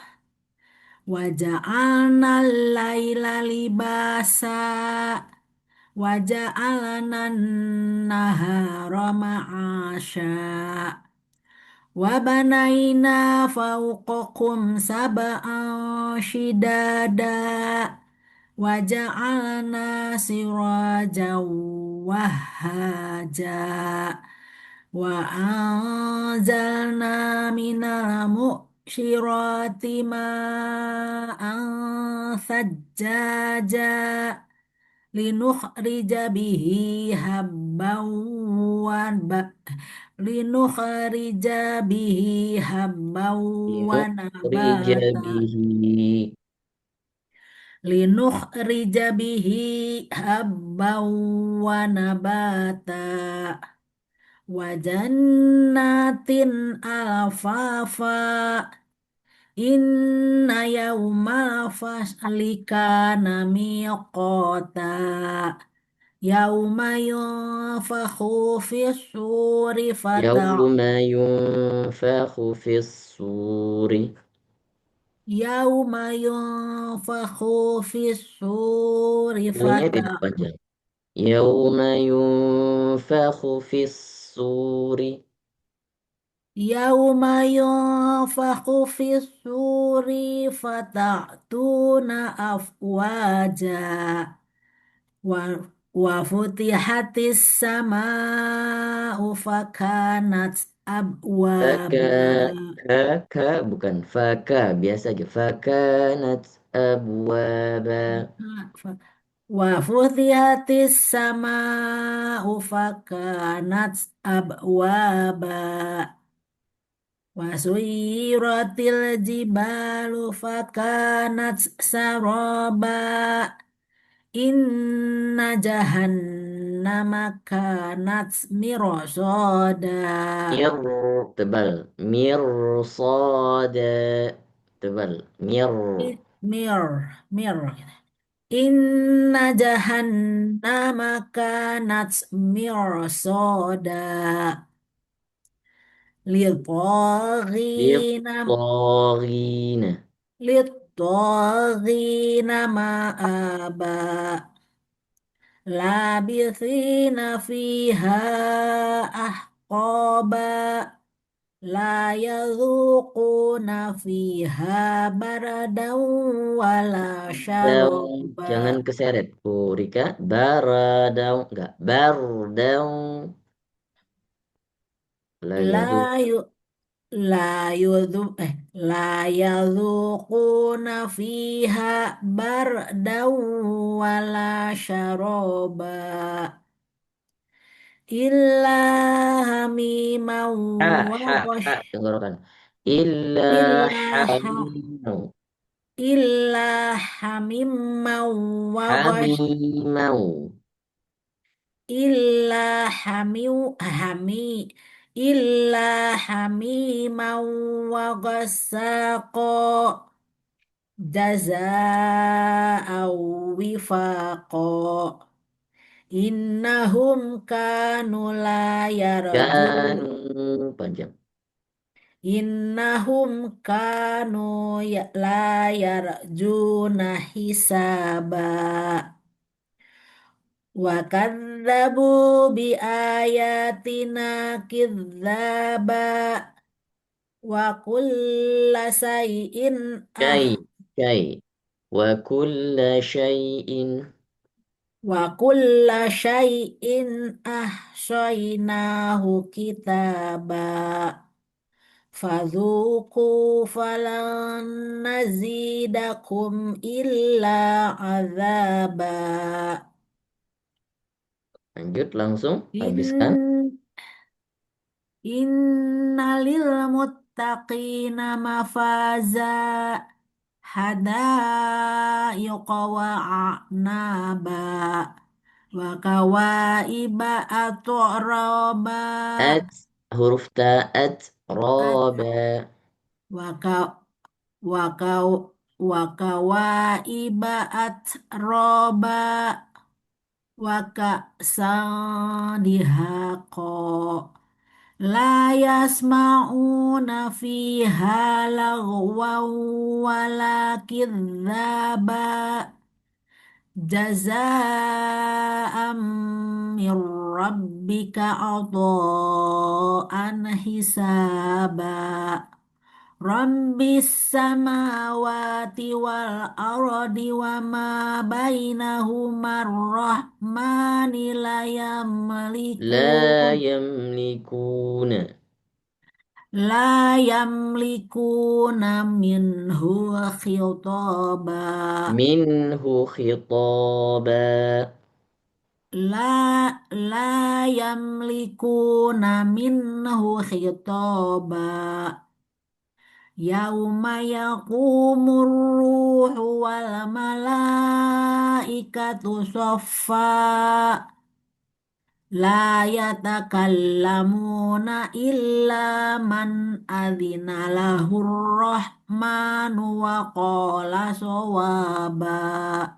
wa ja'alna al-laila libasa wa ja'alna an-nahara ma'asha wa banayna fawqakum sab'an shidada wa ja'alna sirajan wahhaja wa anzalna minal mu'syirati ma'an thajjaja linukhrija bihi habban wa linukhrija bihi habban wa Linukhrija nabata bihi. linukhrija bihi habban wa nabata wa jannatin alfafa inna yawmal fasli kana miqata yauma yunfakhu fis suri يوم ينفخ في الصور yauma yunfakhu fis suri Punya tidak panjang. يوم ينفخ في الصور yauma yunfakhu fis suri fata'tuna afwaja wa wa futihatis sama'u fakanat Faka abwaba Faka bukan Faka biasa aja Fakanat abwaba wa futihatis sama'u fakanat abwaba wa suyiratil jibalu fakanat saraba inna jahannama kanat mirsada Mir tebal Mirsada tebal Mir mir inna jahannama kanat mirsada liltaghina للطاغين liltaghina ma'aba labithina fiha ahqaba la yadhuquna fiha baradan wala Daun syaraba jangan keseret Bu Rika baradau enggak bardau la la yadu yu la yudhu la yadhuquna fiha bardan wala syaraba illa hamiman ha wa ha ghash ha tenggorokan illa illa ha hamimu illa hamimman wa ghash hamimau illa illa hamiman wa ghasaqa jazaa wifaqa innahum kanu la yarjun kanu panjang innahum kanu la yarjuna hisaba wa kadzabu bi ayatina kidzaba wa kulla sayyin syai syai wa kulla syai'in wa kulla syai'in ahsaynahu kitaba fadzuku falan nazidakum illa azaba lanjut langsung habiskan in innalil muttaqina mafaza hadaiqa wa a'naba wa kawaiba atraba at huruf ta at at roba wa ka wa ka wa kawaiba atraba wa ka'san dihaqa la yasma'una fiha lagwan wala kidzaba jazaa'an min rabbika ata'an hisaba Rabbis samawati wal ardi wa ma bainahuma rahmani la la yamlikun yamlikuna la yamlikuna minhu khitaba minhu khitaba la yamlikuna minhu khitaba yauma yaqumur ruhu wal malaikatu soffa la yatakallamuna illa man adzina lahur rahmanu wa qala sawaba.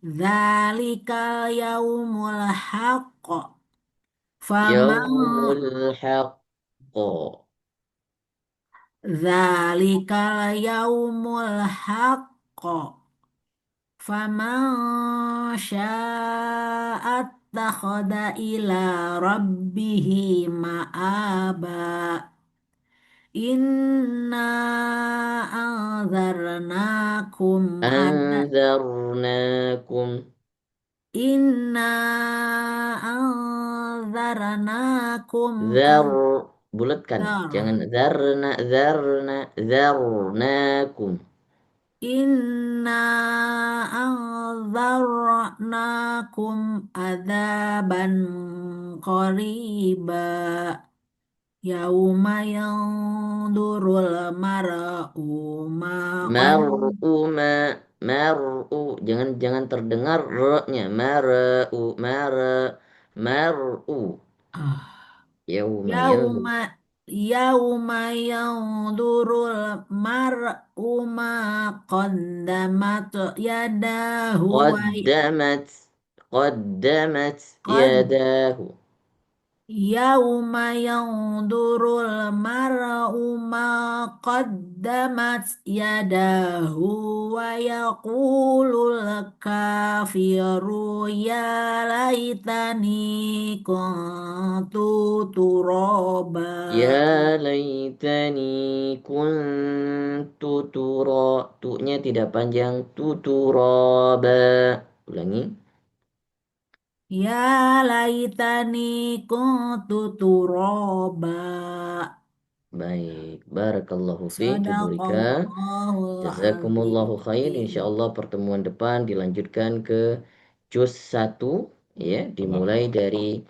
Dzalikal yaumul haqq. Faman Yaumul haqq. Dzalikal yaumul haqq. Faman syaa'a attakhadha ila rabbihi ma'aba. Inna anzarnakum Anzarnakum. Inna anzarnakum Zar. Bulatkan. Zar. Jangan zarnakum. Inna anzarnakum adzaban qariba. Yauma yandurul mar'u ma Mar'u. Jangan terdengar r-nya. Mar'u. Yauma yandurul mar'u ma qaddamat yadahu Qaddamat yadahu. Yauma yandurul mar'u ma qaddamat yadahu wa yaqulul kafiru ya laitani kuntu turaba. Ya laitani kuntu tura. Tu-nya tidak panjang. Turaba. Ulangi. Ya laitani kuntu turaba. Baik, barakallahu fiik Ibu Rika. Sadaqallahul Jazakumullahu khair. azim. Insyaallah pertemuan depan dilanjutkan ke juz 1 ya, dimulai dari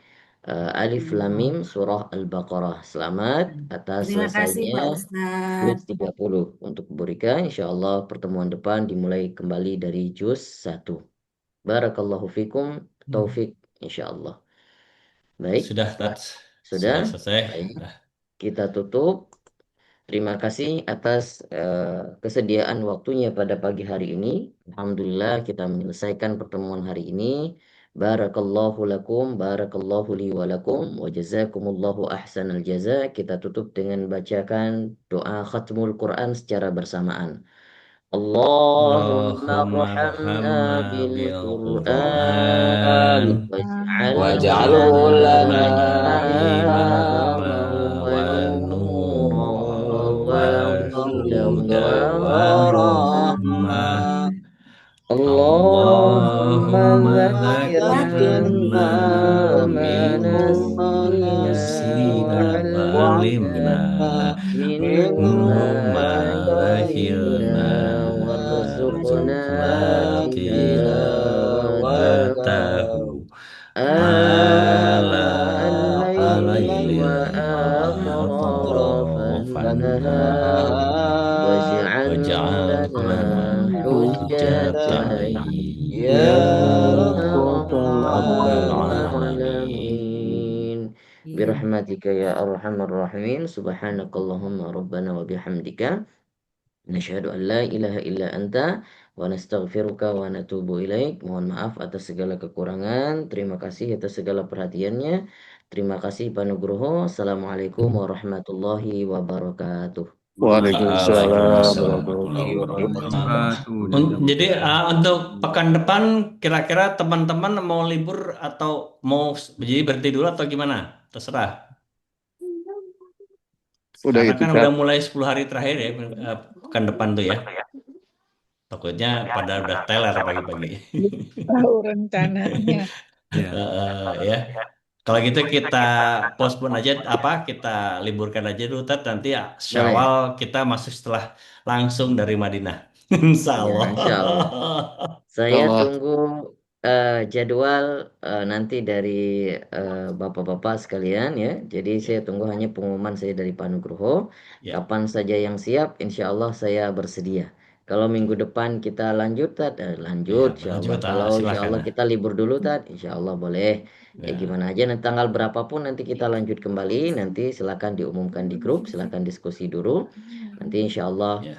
Alif Lam Mim surah Al-Baqarah. Selamat atas Terima kasih Pak selesainya juz Ustadz. 30 untuk Bu Rika. Insyaallah pertemuan depan dimulai kembali dari juz 1. Barakallahu fikum. Taufik insyaallah. Baik. Sudah, Tats. Sudah? Sudah selesai. Baik. Sudah. Kita tutup. Terima kasih atas kesediaan waktunya pada pagi hari ini. Alhamdulillah kita menyelesaikan pertemuan hari ini. Barakallahu lakum, barakallahu li wa lakum, wa jazakumullahu ahsanal jaza. Kita tutup dengan bacakan doa khatmul Quran secara bersamaan. Allahumma rahamna bil Qur'an waj'alhu lana imaman wa huda wa rahmah. Allahumma zakkirna minhu ma nasina wa 'allimna mimma jahilna warzuqna tilawatahu al-laili wa atrafan nahar waj'al lana hujjatan ya rabbal alamin birahmatika ya arhamar rahimin subhanakallahumma rabbana wa bihamdika nashhadu an la ilaha illa anta wa nastaghfiruka wa natubu ilaik. Mohon maaf atas segala kekurangan. Terima kasih atas segala perhatiannya. Terima kasih Pak Nugroho. Assalamualaikum warahmatullahi wabarakatuh. Waalaikumsalam warahmatullahi wabarakatuh. Jadi untuk pekan depan kira-kira teman-teman mau libur atau mau jadi berhenti dulu atau gimana? Terserah. Karena kan udah mulai 10 hari terakhir ya pekan depan tuh ya. Takutnya pada udah teler pagi-pagi. Tahu rencananya. Ya. Kalau gitu kita postpone aja kita liburkan aja dulu nanti ya Syawal kita masuk setelah langsung dari Madinah. Insya Allah. Ya, insya Allah. Saya tunggu jadwal nanti dari bapak-bapak sekalian ya. Jadi saya tunggu hanya pengumuman saya dari Pak Nugroho. Ya, Kapan saja yang siap, insya Allah saya bersedia. Kalau minggu depan kita lanjut, Tat, ya, lanjut insya Allah. lanjut. Kalau insya Silakan. Allah kita libur dulu, Tat, insya Allah boleh. Ya Ya, gimana aja nanti tanggal berapapun nanti kita lanjut kembali. Nanti silakan diumumkan di grup, silakan diskusi dulu. Nanti insya Allah ya.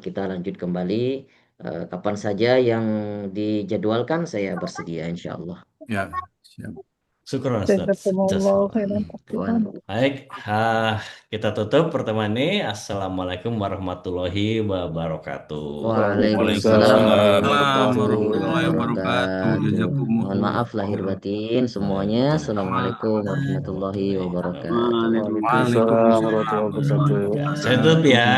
kita lanjut kembali. Kapan saja yang dijadwalkan saya bersedia insya Allah. Ya, siap. Syukur Ustaz. Jazakumullah khairan Tuhan. kasihan. Baik, kita tutup pertemuan ini. Assalamualaikum warahmatullahi wabarakatuh. Waalaikumsalam Waalaikumsalam warahmatullahi warahmatullahi wabarakatuh. wabarakatuh. Jazakumullah Mohon maaf lahir khairan. batin semuanya. Assalamualaikum warahmatullahi wabarakatuh. Waalaikumsalam warahmatullahi wabarakatuh. Saya tutup ya.